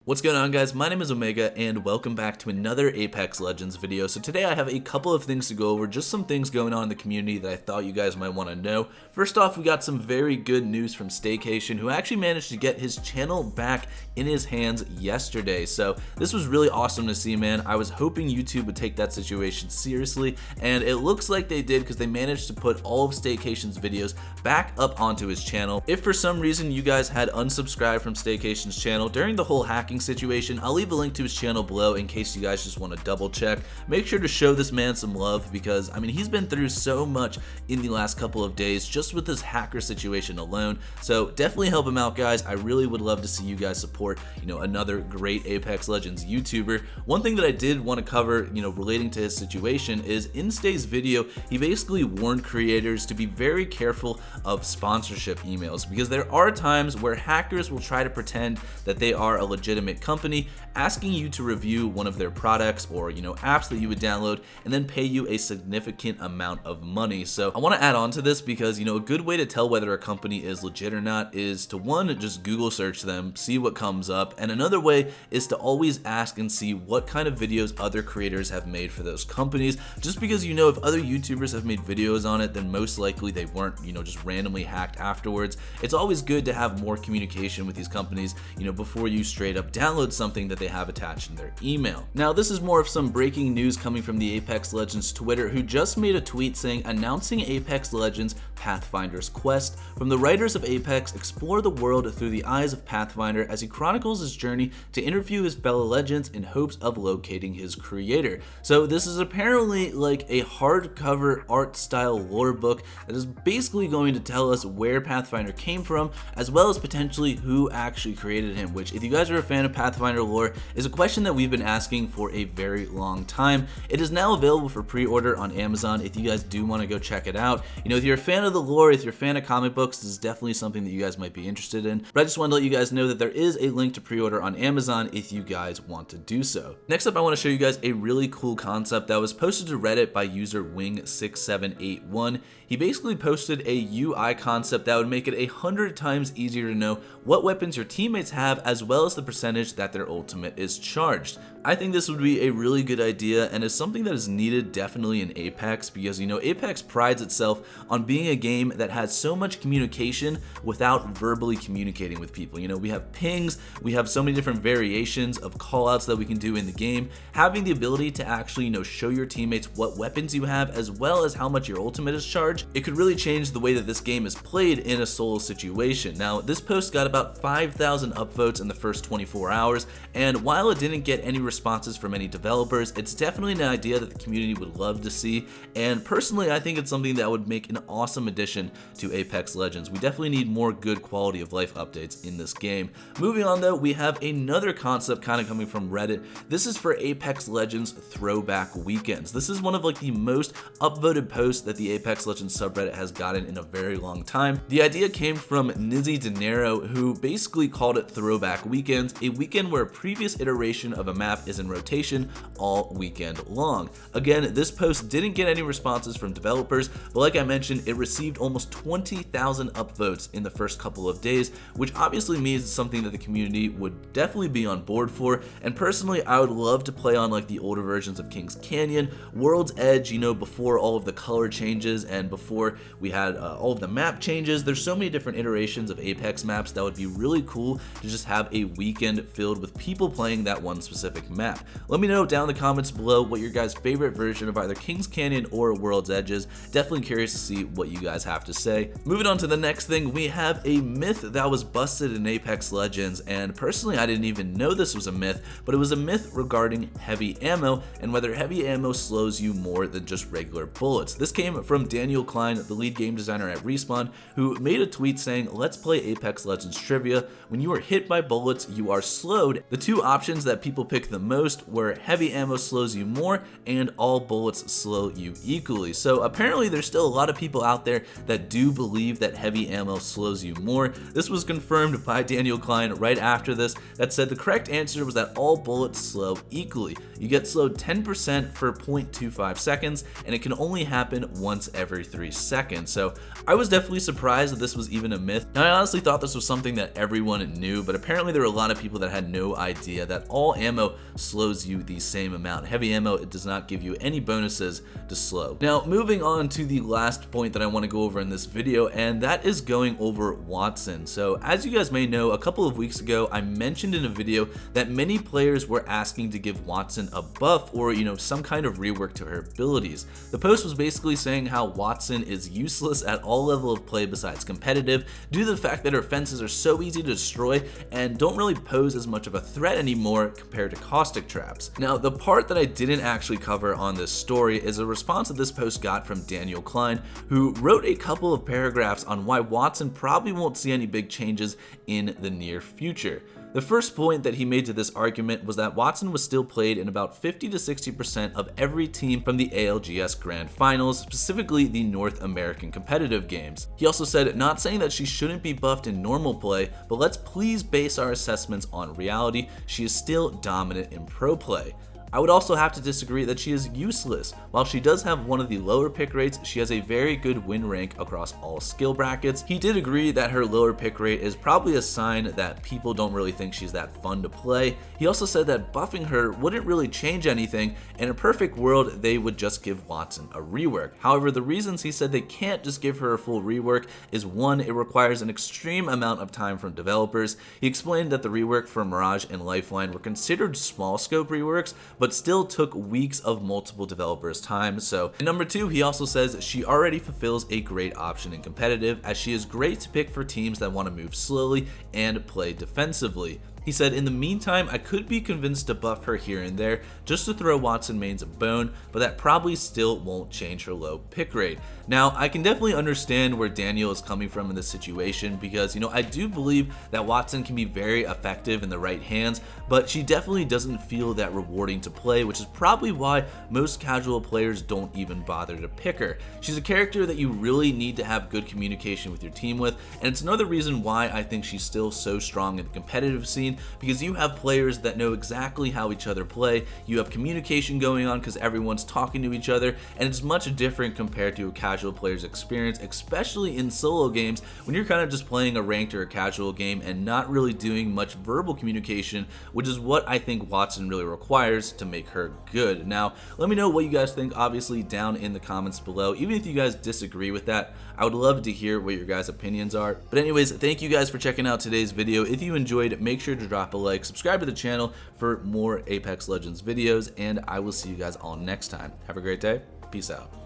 What's going on, guys? My name is Omega and welcome back to another Apex Legends video. So today I have a couple of things to go over, just some things going on in the community that I thought you guys might want to know. First off, we got some very good news from Staycation, who actually managed to get his channel back in his hands yesterday. So this was really awesome to see, man. I was hoping YouTube would take that situation seriously, and it looks like they did because they managed to put all of Staycation's videos back up onto his channel. If for some reason you guys had unsubscribed from Staycation's channel during the whole hacking situation, I'll leave a link to his channel below in case you guys just want to double check. Make sure to show this man some love because, I mean, he's been through so much in the last couple of days just with this hacker situation alone. So definitely help him out, guys. I really would love to see you guys support, another great Apex Legends YouTuber. One thing that I did want to cover, relating to his situation is in Stay's video, he basically warned creators to be very careful of sponsorship emails because there are times where hackers will try to pretend that they are a legitimate company, asking you to review one of their products or apps that you would download and then pay you a significant amount of money. So I want to add on to this because a good way to tell whether a company is legit or not is to, one, just Google search them, see what comes up, and another way is to always ask and see what kind of videos other creators have made for those companies. Just because if other YouTubers have made videos on it, then most likely they weren't just randomly hacked afterwards. It's always good to have more communication with these companies before you straight up download something that they have attached in their email. Now, this is more of some breaking news coming from the Apex Legends Twitter, who just made a tweet saying, announcing Apex Legends Pathfinder's quest. From the writers of Apex, explore the world through the eyes of Pathfinder as he chronicles his journey to interview his fellow legends in hopes of locating his creator. So this is apparently like a hardcover art style lore book that is basically going to tell us where Pathfinder came from, as well as potentially who actually created him, which, if you guys are a fan of Pathfinder lore, is a question that we've been asking for a very long time. It is now available for pre-order on Amazon if you guys do want to go check it out. If you're a fan of the lore, if you're a fan of comic books, this is definitely something that you guys might be interested in. But I just want to let you guys know that there is a link to pre-order on Amazon if you guys want to do so. Next up, I want to show you guys a really cool concept that was posted to Reddit by user Wing6781. He basically posted a UI concept that would make it 100 times easier to know what weapons your teammates have, as well as the percentage that their ultimate is charged. I think this would be a really good idea and is something that is needed definitely in Apex because Apex prides itself on being a game that has so much communication without verbally communicating with people. We have pings, we have so many different variations of callouts that we can do in the game. Having the ability to actually show your teammates what weapons you have as well as how much your ultimate is charged, it could really change the way that this game is played in a solo situation. Now, this post got about 5,000 upvotes in the first 24 hours, and while it didn't get any responses from any developers, it's definitely an idea that the community would love to see, and personally I think it's something that would make an awesome addition to Apex Legends. We definitely need more good quality of life updates in this game. Moving on though, we have another concept kind of coming from Reddit. This is for Apex Legends Throwback weekends. This is one of the most upvoted posts that the Apex Legends subreddit has gotten in a very long time. The idea came from Nizzy De Niro, who basically called it Throwback Weekends, a weekend where a previous iteration of a map is in rotation all weekend long. Again, this post didn't get any responses from developers, but like I mentioned, it received almost 20,000 upvotes in the first couple of days, which obviously means it's something that the community would definitely be on board for. And personally, I would love to play on the older versions of Kings Canyon, World's Edge, before all of the color changes and before we had all of the map changes. There's so many different iterations of Apex maps that would be really cool to just have a weekend filled with people playing that one specific map. Let me know down in the comments below what your guys' favorite version of either Kings Canyon or World's Edge is. Definitely curious to see what you guys have to say. Moving on to the next thing, we have a myth that was busted in Apex Legends, and personally I didn't even know this was a myth, but it was a myth regarding heavy ammo and whether heavy ammo slows you more than just regular bullets. This came from Daniel Klein, the lead game designer at Respawn, who made a tweet saying, "Let's play Apex Legends trivia. When you are hit by bullets, you are slowed. The two options that people pick the most were heavy ammo slows you more and all bullets slow you equally." So apparently there's still a lot of people out there that do believe that heavy ammo slows you more. This was confirmed by Daniel Klein right after this, that said the correct answer was that all bullets slow equally. You get slowed 10% for 0.25 seconds, and it can only happen once every 3 seconds. So I was definitely surprised that this was even a myth. Now, I honestly thought this was something that everyone knew, but apparently there were a lot of people people that had no idea that all ammo slows you the same amount. Heavy ammo, it does not give you any bonuses to slow. Now, moving on to the last point that I want to go over in this video, and that is going over Wattson. So as you guys may know, a couple of weeks ago, I mentioned in a video that many players were asking to give Wattson a buff or, some kind of rework to her abilities. The post was basically saying how Wattson is useless at all level of play besides competitive due to the fact that her fences are so easy to destroy and don't really pose as much of a threat anymore compared to caustic traps. Now, the part that I didn't actually cover on this story is a response that this post got from Daniel Klein, who wrote a couple of paragraphs on why Wattson probably won't see any big changes in the near future. The first point that he made to this argument was that Wattson was still played in about 50 to 60% of every team from the ALGS Grand Finals, specifically the North American competitive games. He also said, not saying that she shouldn't be buffed in normal play, but let's please base our assessments on reality. She is still dominant in pro play. I would also have to disagree that she is useless. While she does have one of the lower pick rates, she has a very good win rank across all skill brackets. He did agree that her lower pick rate is probably a sign that people don't really think she's that fun to play. He also said that buffing her wouldn't really change anything. In a perfect world, they would just give Wattson a rework. However, the reasons he said they can't just give her a full rework is one, it requires an extreme amount of time from developers. He explained that the rework for Mirage and Lifeline were considered small scope reworks, but still took weeks of multiple developers' time. So, and number two, he also says she already fulfills a great option in competitive, as she is great to pick for teams that want to move slowly and play defensively. He said, in the meantime, I could be convinced to buff her here and there just to throw Wattson mains a bone, but that probably still won't change her low pick rate. Now, I can definitely understand where Daniel is coming from in this situation because, I do believe that Wattson can be very effective in the right hands, but she definitely doesn't feel that rewarding to play, which is probably why most casual players don't even bother to pick her. She's a character that you really need to have good communication with your team with, and it's another reason why I think she's still so strong in the competitive scene, because you have players that know exactly how each other play, you have communication going on because everyone's talking to each other, and it's much different compared to a casual player's experience, especially in solo games when you're kind of just playing a ranked or a casual game and not really doing much verbal communication, which is what I think Wattson really requires to make her good. Now, let me know what you guys think, obviously, down in the comments below. Even if you guys disagree with that, I would love to hear what your guys' opinions are. But anyways, thank you guys for checking out today's video. If you enjoyed, make sure to drop a like, subscribe to the channel for more Apex Legends videos, and I will see you guys all next time. Have a great day. Peace out.